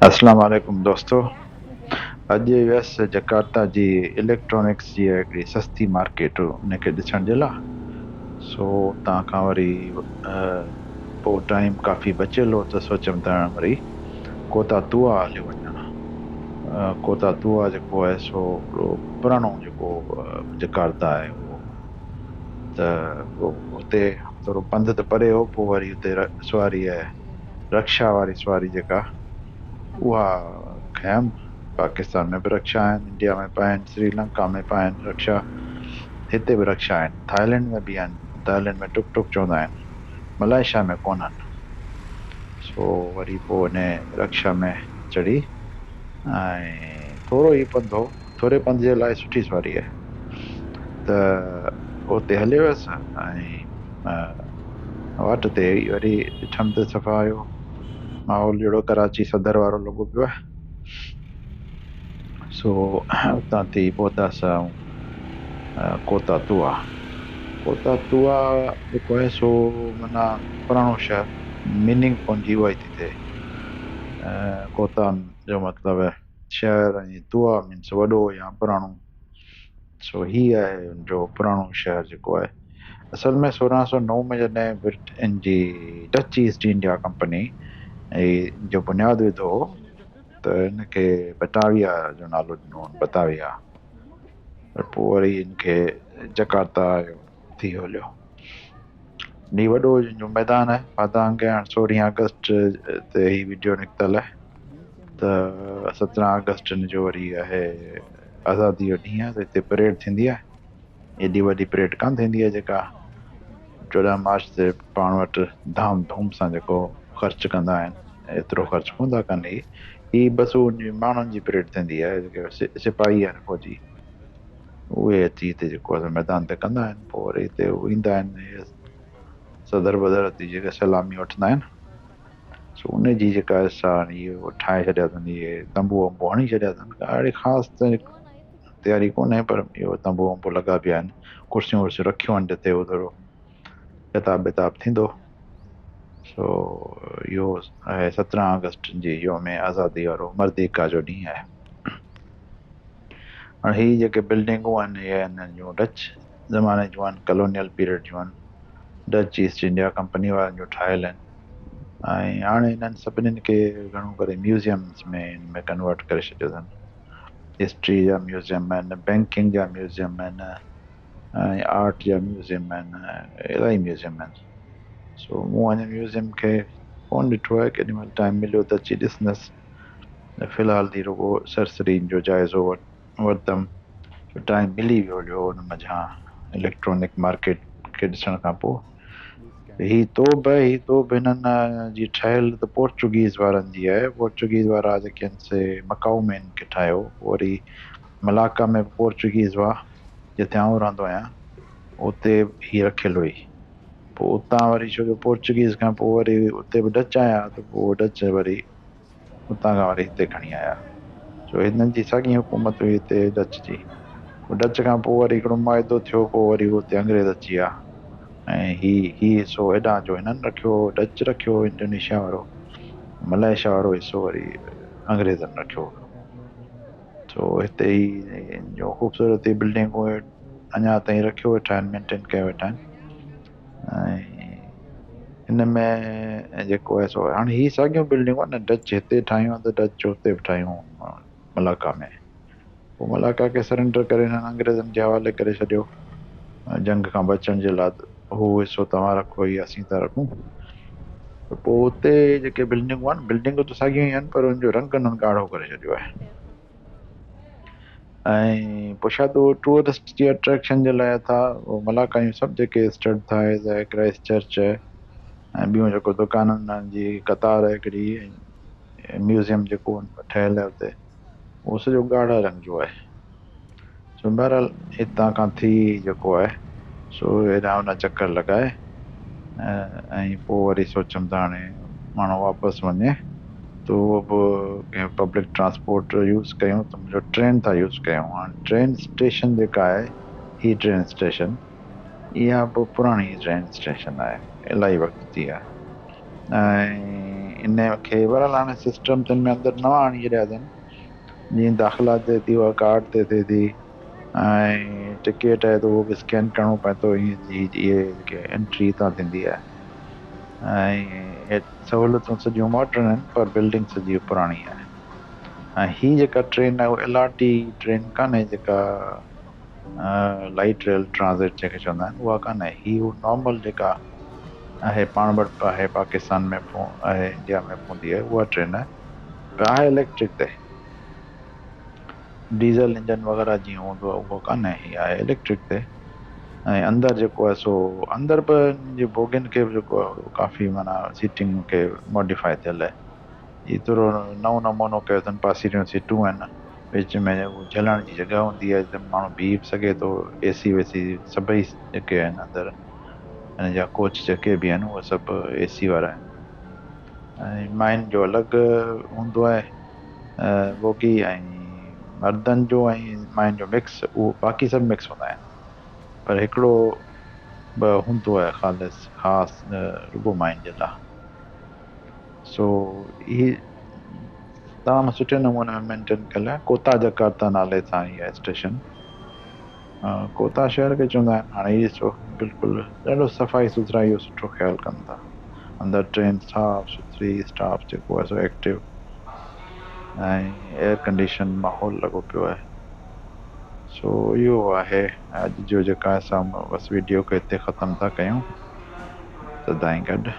अस्सलाम वालेकुम दोस्तों। अॼु वियसि जकार्ता जी इलेक्ट्रॉनिक्स जी हिकिड़ी सस्ती मार्केट उनखे ॾिसण जे लाइ। सो उतां खां वरी पोइ टाइम काफ़ी बचियल हो त सोचियमि त वरी कोता तुआ हलियो वञा। कोता तुआ जेको आहे सो हिकिड़ो पुराणो जेको जकार्ता आहे उहो त उते थोरो पंधु त परे हो, पोइ वरी उते सवारी आहे रक्षा वारी सवारी जेका उहा खयमि। पाकिस्तान में बि रक्षा आहिनि, इंडिया में बि आहिनि, श्रीलंका में बि आहिनि रक्षा, हिते बि रक्षा आहिनि, थाईलैंड में बि आहिनि। थाईलैंड में टुक टुक चवंदा आहिनि, मलेशिया में कोन्हनि। सो वरी पोइ हिन रक्षा में चढ़ी ऐं थोरो ई पंधु हो, थोरे पंध जे लाइ सुठी सवारी आहे त उते हलियो वियुसि ऐं वाट ते वरी ॾिठमि त सफ़ा हुयो माहौल जहिड़ो कराची सदर वारो लॻो पियो आहे। सो उतां ते पहुतासीं कोता तुआ। कोता तुआ जेको आहे सो माना पुराणो शहर, मीनिंग पंहिंजी उहा ई थी थिए। कोता जो मतिलबु शहर ऐं तुआ मीन्स वॾो या पुराणो। सो ही आहे जो पुराणो शहर जेको आहे। असल में 1609 में जॾहिं ब्रिटेन जी डच ईस्ट इंडिया कंपनी जो बुनियादु विधो हो त हिनखे बटाविया जो नालो ॾिनो, बताविया। पोइ वरी हिनखे जकार्ता थी हलियो। नी वॾो जो मैदान आहे पातांग, 16 अगस्त ते ही वीडियो निकितल आहे त 17 अगस्त जो वरी आहे आज़ादी जो ॾींहुं आहे त हिते परेड थींदी आहे। एॾी वॾी परेड कान थींदी आहे जेका 14 मार्च ते पाण वटि धाम धूम सां जेको ख़र्चु कंदा आहिनि, एतिरो ख़र्चु हूंदा कान। ही बसि उन माण्हुनि जी परेड थींदी आहे, जेके सिपाही आहिनि फौजी उहे अची हिते जेको आहे मैदान ते कंदा आहिनि। पोइ वरी हिते ईंदा आहिनि सदर बदर अची जेके सलामी वठंदा आहिनि। सो उन जी जेका इहो ठाहे छॾिया अथनि, इहे तंबू वंबू हणी छॾिया अथनि। अहिड़ी ख़ासि तयारी कोन्हे, पर इहो तंबू वंबू लॻा पिया आहिनि, कुर्सियूं वुर्सियूं रखियूं आहिनि जिते उहो थोरो किताब विताब थींदो। सो इहो आहे 17 अगस्त जी योम आज़ादी वारो मर्दिका जो ॾींहुं आहे। हाणे ही जेके बिल्डिंगूं आहिनि इहे आहिनि जो डच ज़माने जूं आहिनि, कॉलोनियल पीरियड जूं आहिनि, डच ईस्ट इंडिया कंपनी वारनि जो ठहियल आहिनि। ऐं हाणे हिननि सभिनीनि खे घणो करे म्यूज़ियम्स में हिन में कन्वर्ट करे छॾियो अथनि। हिस्ट्री जा म्यूज़ियम आहिनि, बैंकिंग जा म्यूज़ियम आहिनि ऐं आर्ट जा म्यूज़ियम आहिनि, इलाही म्यूज़ियम आहिनि। सो मूं अञा म्यूज़ियम खे कोन ॾिठो आहे, केॾी महिल टाइम मिलियो त अची ॾिसंदुसि। फ़िलहाल थी रुॻो सरसरीन जो जाइज़ो वरितमि, टाइम मिली वियो जो हुन मज़ा इलेक्ट्रॉनिक मार्केट खे ॾिसण खां पोइ। ही तोब हिननि जी ठहियल त पोर्चुगीज़ वारनि जी आहे। पोर्चुगीज़ वारा जेके आहिनि से मकाऊ में हिनखे ठाहियो। वरी मलाका में पोर्चुगीज़ हुआ, जिते आउं रहंदो आहियां उते ही रखियलु हुई। पोइ उतां वरी छो जो पोर्चुगीज़ खां पोइ वरी उते बि डच आया त पोइ डच वरी उतां खां वरी हिते खणी आया, छो हिननि जी साॻी हुकूमत हुई हिते डच जी। डच खां पोइ वरी हिकिड़ो मुआदो थियो, पोइ वरी उते अंग्रेज़ अची विया ऐं ही हिसो हेॾां जो हिननि रखियो, डच रखियो इंडोनेशिया वारो, मलेशिया वारो हिसो वरी अंग्रेज़नि रखियो। सो हिते ई जो ख़ूबसूरती बिल्डिंगूं अञा ताईं रखियो वेठा आहिनि, मेंटेन कयो वेठा आहिनि। ऐं हिन में जेको आहे सो हाणे ही साॻियूं बिल्डिंगूं आहिनि न, डच हिते ठाहियूं त डच हुते बि ठाहियूं मलाका में। पोइ मलाका खे सरेंडर करे हिननि अंग्रेज़नि जे हवाले करे छॾियो जंग खां बचण जे लाइ। हू हिसो तव्हां रखो, ही असीं था रखूं। पोइ उते जेके बिल्डिंगूं आहिनि, बिल्डिंगूं त साॻियूं ई आहिनि, पर हुनजो रंग हुननि ॻाढ़ो करे छॾियो आहे। ऐं पोइ शायदि उहो टूरिस्ट जी अट्रैक्शन जे लाइ था मलाका जूं सभु जेके स्टड थाइज़ आहे, क्राइस्ट चर्च आहे ऐं ॿियूं जेको दुकाननि जी कतार आहे हिकिड़ी, म्यूज़ियम जेको ठहियलु आहे उते, उहो सॼो ॻाढ़ा रंग जो आहे। सो बहरहाल हितां खां थी जेको आहे सो हेॾा हुन चकर लॻाए ऐं पोइ वरी सोचियमि त हाणे माण्हू वापसि वञे त उहो बि कंहिं पब्लिक ट्रांसपोर्ट यूज़ कयूं त मुंहिंजो ट्रेन था यूज़ कयूं। हाणे ट्रेन स्टेशन जेका आहे, ही ट्रेन स्टेशन इहा बि पुराणी ट्रेन स्टेशन आहे, इलाही वक़्तु थी विया। ऐं इन खे बहरहाल हाणे सिस्टम तिन में अंदरि नवां आणी छॾिया अथनि, जीअं दाख़िला थिए थी उहा कार्ड ते थिए थी, ऐं टिकट आहे त उहो बि स्कैन करिणो पए थो, ईअं जी इहे जेके एंट्री हितां थींदी आहे। ऐं सहूलियतूं सॼियूं मॉडर्न आहिनि पर बिल्डिंग सॼी पुराणी आहे। ऐं हीअ जेका ट्रेन आहे उहा LRT ट्रेन कान्हे, जेका लाइट रेल ट्रांज़िट जंहिंखे चवंदा आहिनि, उहा कान्हे। हीअ नॉर्मल जेका आहे पाण वटि आहे पाकिस्तान में आहे, इंडिया में पवंदी आहे, उहा ट्रेन आहे, पर आहे इलेक्ट्रिक ते, डीज़ल इंजन वग़ैरह जीअं हूंदो आहे उहो कान्हे, हीअ आहे इलेक्ट्रिक ते। ऐं अंदरि जेको आहे सो अंदरि बि हिन जी बोगियुनि खे बि जेको आहे काफ़ी माना सीटिंग खे मॉडिफाई थियल आहे। हीअ थोरो नओं नमूनो कयो अथनि, पासीरियूं सीटूं आहिनि, विच में हू झलण जी जॻह हूंदी आहे जिते माण्हू बीह बि सघे थो, AC वेसी सभई जेके आहिनि अंदरि हिन जा कोच जेके बि आहिनि उहे सभु AC वारा आहिनि। ऐं माइन जो अलॻि हूंदो आहे बोगी, ऐं मर्दनि जो ऐं माइन जो मिक्स, उहो बाक़ी सभु मिक्स हूंदा आहिनि, पर हिकिड़ो बि हूंदो आहे ख़ासि रुगो माइन जे लाइ। सो ही तमामु सुठे नमूने मेंटेन कयल आहे। कोता जकार्ता नाले सां ई आहे स्टेशन। कोता शहर खे चवंदा आहिनि। हाणे इहो ॾिसो बिल्कुलु ॾाढो सफ़ाई सुथरा इहो सुठो ख़्यालु कनि था। अंदरि ट्रेन साफ़ सुथरी, स्टाफ जेको आहे सो एक्टिव, ऐं एयर कंडीशन माहौल लॻो पियो आहे। सो इहो आहे अॼु जो जेका असां बसि वीडियो खे हिते ख़तमु था कयूं, सदाईं गॾु।